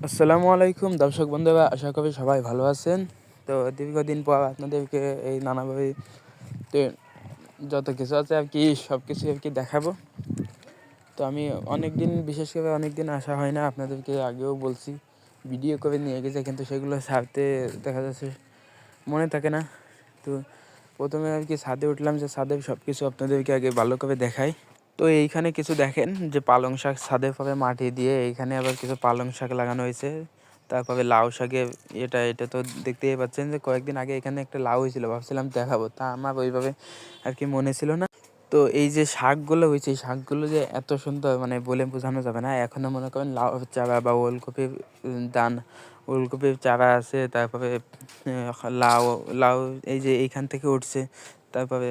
আসসালামু আলাইকুম দর্শক বন্ধুরা, আশা করি সবাই ভালো আছেন। তো দীর্ঘদিন পর আপনাদেরকে এই নানাভাবে যত কিছু আছে আর কি সব কিছু আর কি দেখাবো। তো আমি বিশেষ করে অনেক দিন আসা হয় না, আপনাদেরকে আগেও বলছি ভিডিও করে নিয়ে গেছে, কিন্তু সেগুলো ছাড়তে দেখা যাচ্ছে মনে থাকে না। তো প্রথমে আর কি ছাদে উঠলাম, যে ছাদের সব কিছু আপনাদেরকে আগে ভালো করে দেখাই। তো এইখানে কিছু দেখেন যে পালং শাক ছাদের পরে মাটি দিয়ে, এইখানে আবার কিছু পালং শাক লাগানো হয়েছে। তারপরে লাউ শাকের এটা তো দেখতেই পাচ্ছেন যে কয়েকদিন আগে এখানে একটা লাউ হয়েছিল, ভাবছিলাম দেখাবো, তা আমার ওইভাবে আর কি মনে ছিল না। তো এই যে শাকগুলো হয়েছে, এই শাকগুলো যে এত সুন্দর মানে বলে বোঝানো যাবে না। এখনও মনে করেন লাউ চারা বা ওলকপির দান, ওলকপির চারা আছে। তারপরে লাউ লাউ এই যে এইখান থেকে উঠছে। তারপরে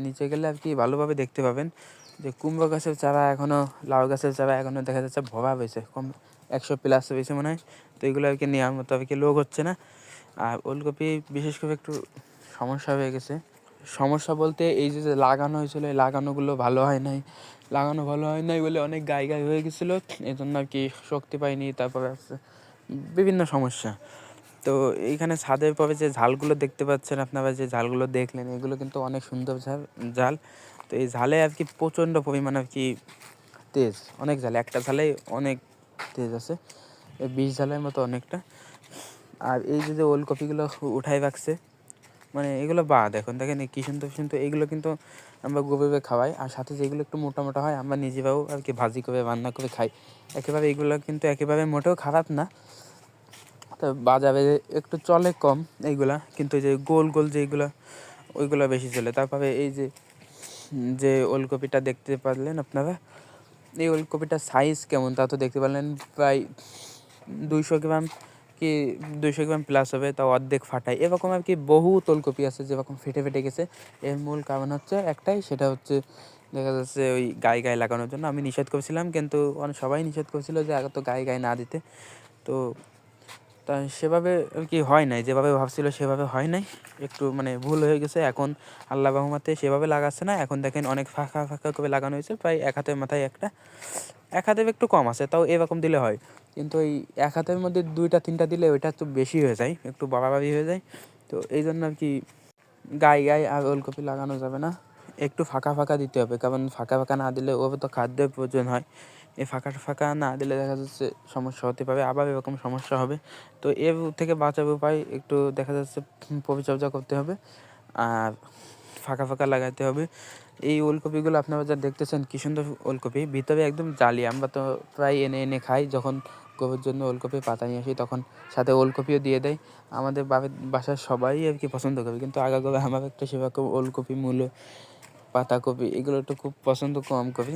নিচে গেলে আর কি ভালোভাবে দেখতে পাবেন যে কুমড়ো গাছের চারা এখনও, লাউ গাছের চারা এখনও দেখা যাচ্ছে ভরা হয়েছে, কম 100+ হয়েছে মনে হয়। তো এগুলো আর কি নেওয়ার মতো আর কি লোক হচ্ছে না। আর ওলকপি বিশেষ করে একটু সমস্যা হয়ে গেছে। সমস্যা বলতে এই যে লাগানো হয়েছিল, এই লাগানোগুলো ভালো হয় নাই বলে অনেক গায়ে হয়ে গেছিলো, এই জন্য আর কি শক্তি পাইনি। তারপরে আছে বিভিন্ন সমস্যা। তো এইখানে ছাদের পরে যে ঝালগুলো দেখতে পাচ্ছেন আপনারা, যে ঝালগুলো দেখলেন, এগুলো কিন্তু অনেক সুন্দর ঝাল। তো এই ঝালে আর কি প্রচণ্ড পরিমাণ আর কি তেজ, অনেক ঝাল, একটা ঝালেই অনেক তেজ আছে, এই 20 ঝালের মতো অনেকটা। আর এই যে ওলকপিগুলো উঠাই রাখছে, মানে এগুলো বাদ, এখন দেখেন কী সুন্দর সুন্দর, এগুলো কিন্তু আমরা গভীরভাবে খাওয়াই। আর সাথে যেগুলো একটু মোটা মোটা হয় আমরা নিজেরাও আর কি ভাজি করে রান্না করে খাই। একেবারে এগুলো কিন্তু একেবারে মোটেও খারাপ না। তো বাজারে একটু চলে কম এইগুলা, কিন্তু যে গোল গোল যেগুলো ওইগুলো বেশি চলে। তারপরে এই যে যে ওলকপিটা দেখতে পারলেন আপনারা, এই ওলকপিটার সাইজ কেমন তা তো দেখতে পারলেন। প্রায় 200 গ্রাম কি 200 গ্রাম প্লাস হবে, তাও অর্ধেক ফাটাই। এরকম আর কি বহু ওলকপি আছে যেরকম ফেটে ফেটে গেছে। এর মূল কারণ হচ্ছে একটাই, সেটা হচ্ছে দেখা যাচ্ছে ওই গায়ে লাগানোর জন্য আমি নিষেধ করেছিলাম, কিন্তু সবাই নিষেধ করেছিল যে আগে তো গায়ে না দিতে। তো তা সেভাবে আর কি হয় নাই, যেভাবে ভাবছিল সেভাবে হয় নাই, একটু মানে ভুল হয়ে গেছে। এখন আল্লাহ রহমতে সেভাবে লাগাচ্ছে না, এখন দেখেন অনেক ফাঁকা ফাঁকা করে লাগানো হয়েছে, প্রায় এক হাতের মাথায় একটা, এক হাতের একটু কম আছে, তাও এরকম দিলে হয়। কিন্তু এই এক হাতের মধ্যে 2-3টা দিলে ওইটা একটু বেশি হয়ে যায়, একটু বাড়াবাড়ি হয়ে যায়। তো এই জন্য আর কি গায়ে আর ওলকপি লাগানো যাবে না, একটু ফাঁকা ফাঁকা দিতে হবে, কারণ ফাঁকা ফাঁকা না দিলে ওভাবে তো খাদ্যের প্রয়োজন হয়। এই ফাঁকা ফাঁকা না দিলে দেখা যাচ্ছে সমস্যা হতে পারে, আবার এরকম সমস্যা হবে। তো এর থেকে বাঁচার উপায় একটু দেখা যাচ্ছে পরিচর্যা করতে হবে আর ফাঁকা ফাঁকা লাগাতে হবে। এই ওলকপিগুলো আপনারা যা দেখতেছেন কী সুন্দর ওলকপি, ভিতরে একদম জালি। আমরা তো প্রায় এনে এনে খাই, যখন গরুর জন্য ওলকপি পাতা নিয়ে আসি তখন সাথে ওলকপিও দিয়ে দেয়। আমাদের বাসার সবাই আর কি পছন্দ করে, কিন্তু আগাগোড়া আমার একটা সেরকম ওলকপি, মূলো, পাতাকপি এগুলো একটু খুব পছন্দ কম করি।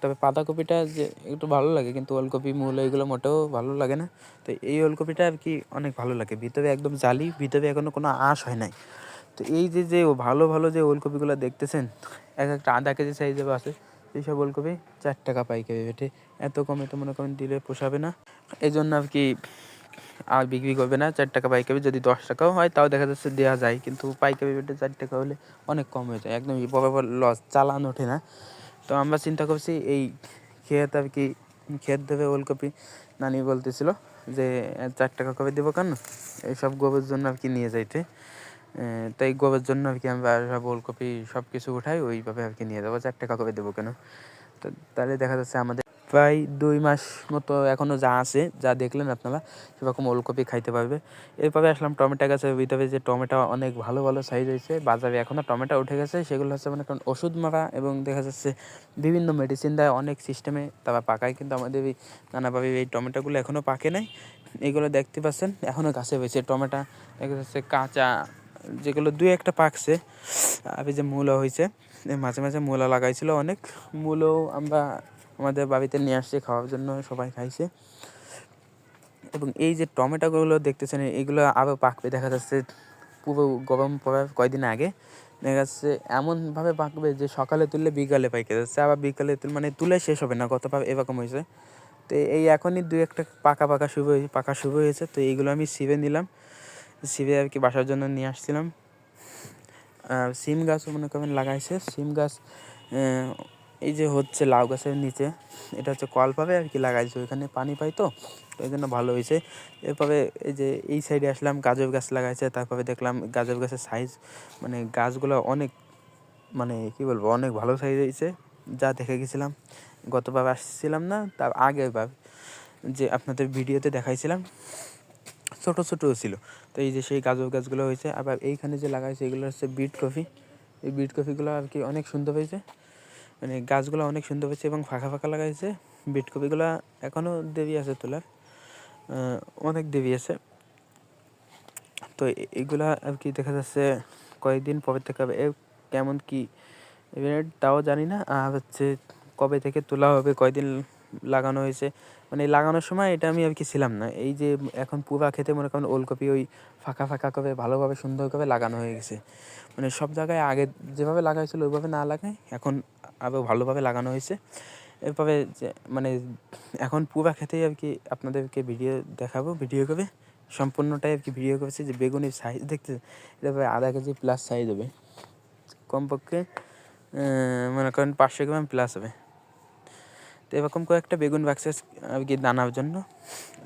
তবে পাতাকপিটা যে একটু ভালো লাগে, কিন্তু ওলকপি, মূলো এগুলো মোটেও ভালো লাগে না। তো এই ওলকপিটা আর কি অনেক ভালো লাগে, ভিতরে একদম জালি, ভিতরে এখনও কোনো আঁশ হয় নাই। তো এই যে ভালো ভালো যে ওলকপিগুলো দেখতেছেন, এক একটা আধা কেজি সাইজের আছে, এইসব ওলকপি 4 টাকা পাইকারি রেটে। এত কমে তো মনে করেন দিলে পোষাবে না, এই জন্য আর কি আর বিক্রি করবে না। 4 টাকা পাইকারি, যদি 10 টাকাও হয় তাও দেখা যাচ্ছে দেওয়া যায়, কিন্তু পাইকারি রেটে 4 টাকা হলে অনেক কম হয়ে যায়, একদম বরাবর লস, চালান ওঠে না। তো আমরা চিন্তা করছি এই ক্ষেত আর কি, ক্ষেত দেবে ওলকপি। নানি বলতেছিল যে 4 টাকা করে দেবো কেন, এইসব গোবের জন্য আর কি নিয়ে যাইতে। তাই গোবের জন্য আর কি আমরা সব ওলকপি সব কিছু উঠাই, ওইভাবে আর কি নিয়ে যাবো, 4 টাকা করে দেবো কেন। তো তাহলে দেখা যাচ্ছে আমাদের প্রায় 2 মাস মতো এখনও যা আছে, যা দেখলেন আপনারা, সেরকম ওলকপি খাইতে পারবে। এরপরে আসলাম টমেটো গাছের ভিতরে, যে টমেটো অনেক ভালো ভালো সাইজ হয়েছে। বাজারে এখনও টমেটো উঠে গেছে, সেগুলো হচ্ছে মানে কারণ ওষুধ মারা, এবং দেখা যাচ্ছে বিভিন্ন মেডিসিন দেয়, অনেক সিস্টেমে তারা পাকায়, কিন্তু আমাদের এই নানাভাবে এই টমেটোগুলো এখনও পাকে নাই। এগুলো দেখতে পাচ্ছেন এখনও গাছে হয়েছে টমেটো, দেখা যাচ্ছে কাঁচা, যেগুলো 2-1টা পাকছে। আর এই যে মূলো হয়েছে, মাঝে মাঝে মূলা লাগাইছিল অনেক, মূলো আমরা আমাদের বাড়িতে নিয়ে আসছি খাওয়ার জন্য, সবাই খাইছে। এবং এই যে টমেটোগুলো দেখতেছেন, এগুলো আরও পাকবে, দেখা যাচ্ছে পুরো গরম পড়ার কয়েকদিন আগে দেখা যাচ্ছে এমনভাবে পাকবে যে সকালে তুললে বিকালে পাইকে যাচ্ছে, আবার বিকালে মানে তুলে শেষ হবে না, গতবার এরকম হয়েছে। তো এই এখনই 2-1টা পাকা শুরু হয়েছে। তো এইগুলো আমি ছিঁড়ে নিলাম, ছিঁড়ে আর কি বাসার জন্য নিয়ে আসছিলাম। সিম গাছও মনে করেন লাগাইছে, সিম গাছ এই যে হচ্ছে লাউ গাছের নিচে, এটা হচ্ছে কল পাবে আর কি লাগাইছে, ওইখানে পানি পাই তো ওই জন্য ভালো হয়েছে। এরপরে এই যে এই সাইডে আসলাম, গাজর গাছ লাগাইছে। তারপরে দেখলাম গাজর গাছের সাইজ, মানে গাছগুলো অনেক, মানে কী বলবো, অনেক ভালো সাইজ হয়েছে। যা দেখে গেছিলাম, গতবার আসছিলাম না তার আগের বার যে আপনাদের ভিডিওতে দেখাইছিলাম, ছোটো ছোটো ছিল। তো এই যে সেই গাজর গাছগুলো হয়েছে। আবার এইখানে যে লাগাইছে এগুলো হচ্ছে বিট কফি। এই বিট কফিগুলো আর কি অনেক সুন্দর হয়েছে, মানে গাছগুলো অনেক সুন্দর হয়েছে এবং ফাঁকা ফাঁকা লাগাইছে। বিট কপিগুলো এখনও দেরি আছে তোলার, অনেক দেরি আছে। তো এইগুলা আর কি দেখা যাচ্ছে কয়েকদিন পরে থেকে হবে। কেমন কি তাও জানি না। আর হচ্ছে কবে থেকে তোলা হবে, কয়দিন লাগানো হয়েছে, মানে লাগানোর সময় এটা আমি আর কি ছিলাম না। এই যে এখন পুরা খেতে মনে করেন ওলকপি ওই ফাঁকা ফাঁকা করে ভালোভাবে সুন্দর করে লাগানো হয়ে গেছে। মানে সব জায়গায় আগে যেভাবে লাগা হয়েছিল ওইভাবে না লাগায় এখন আরও ভালোভাবে লাগানো হয়েছে। এরপরে যে মানে এখন পুরা খেতেই আর কি আপনাদেরকে ভিডিও দেখাবো, ভিডিও করে সম্পূর্ণটাই আর কি ভিডিও করেছে। যে বেগুনের সাইজ দেখতে, এটা প্রায় আধা কেজি প্লাস সাইজ হবে, কমপক্ষে মনে করেন 500 গ্রাম প্লাস হবে। তো এরকম কয়েকটা বেগুন বাক্সে আর কি দানার জন্য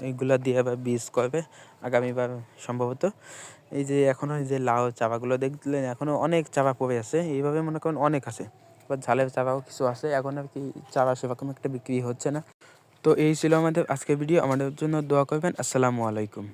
এইগুলো দিয়ে আবার বীজ করবে আগামীবার সম্ভবত। এই যে এখনও যে লাউ চারাগুলো দেখলেন, এখনও অনেক চারা পড়ে আছে, এইভাবে মনে করেন অনেক আছে। এবার ঝালের চারাও কিছু আছে, এখন আর কি চারা সেরকম একটা বিক্রি হচ্ছে না। তো এই ছিল আমাদের আজকের ভিডিও। আমাদের জন্য দোয়া করবেন। আসসালামু আলাইকুম।